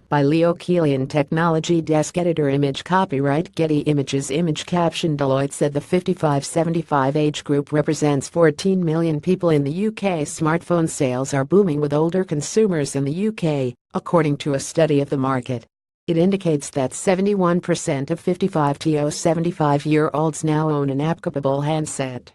By Leo Keelian, Technology Desk Editor. Image copyright Getty Images. Image caption Deloitte said the 55-75 age group represents 14 million people in the UK. Smartphone sales are booming with older consumers in the UK, according to a study of the market. It indicates that 71% of 55 to 75-year-olds now own an app-capable handset.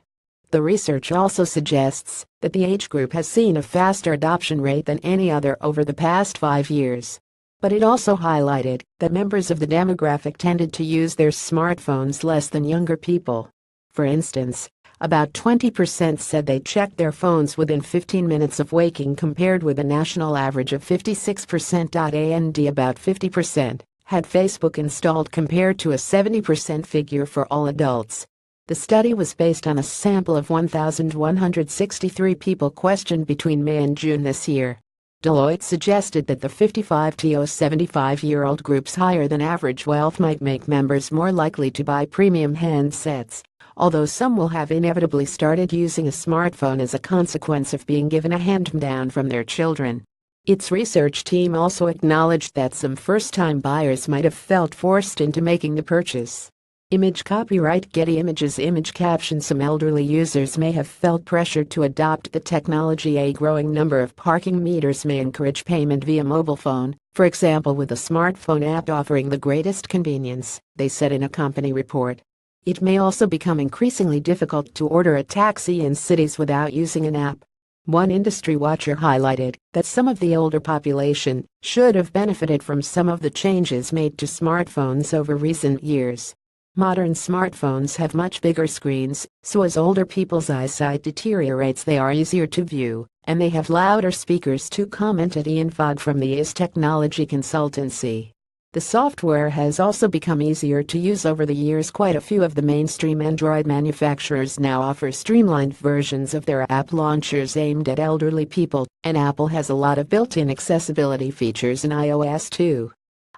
The research also suggests that the age group has seen a faster adoption rate than any other over the past 5 years. But it also highlighted that members of the demographic tended to use their smartphones less than younger people. For instance, about 20% said they checked their phones within 15 minutes of waking, compared with a national average of 56%, and about 50% had Facebook installed, compared to a 70% figure for all adults. The study was based on a sample of 1,163 people questioned between May and June this year. Deloitte suggested that the 55 to 75-year-old group's higher than average wealth might make members more likely to buy premium handsets, although some will have inevitably started using a smartphone as a consequence of being given a hand-me-down from their children. Its research team also acknowledged that some first-time buyers might have felt forced into making the purchase. Image copyright Getty Images. Image caption Some elderly users may have felt pressured to adopt the technology. A growing number of parking meters may encourage payment via mobile phone, for example with a smartphone app offering the greatest convenience, they said in a company report. It may also become increasingly difficult to order a taxi in cities without using an app. One industry watcher highlighted that some of the older population should have benefited from some of the changes made to smartphones over recent years. Modern smartphones have much bigger screens, so as older people's eyesight deteriorates they are easier to view, and they have louder speakers too, commented Ian Fogg from the IS Technology Consultancy. The software has also become easier to use over the years. Quite a few of the mainstream Android manufacturers now offer streamlined versions of their app launchers aimed at elderly people, and Apple has a lot of built-in accessibility features in iOS too.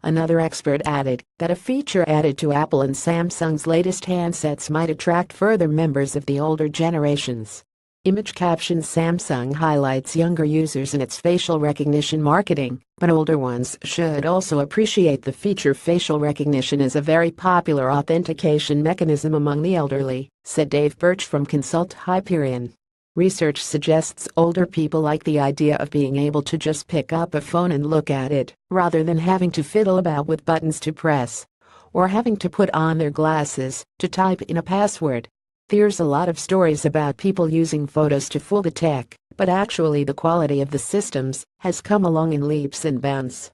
Another expert added that a feature added to Apple and Samsung's latest handsets might attract further members of the older generations. Image caption Samsung highlights younger users in its facial recognition marketing, but older ones should also appreciate the feature. Facial recognition is a very popular authentication mechanism among the elderly, said Dave Birch from Consult Hyperion. Research suggests older people like the idea of being able to just pick up a phone and look at it, rather than having to fiddle about with buttons to press, or having to put on their glasses to type in a password. There's a lot of stories about people using photos to fool the tech, but actually the quality of the systems has come along in leaps and bounds.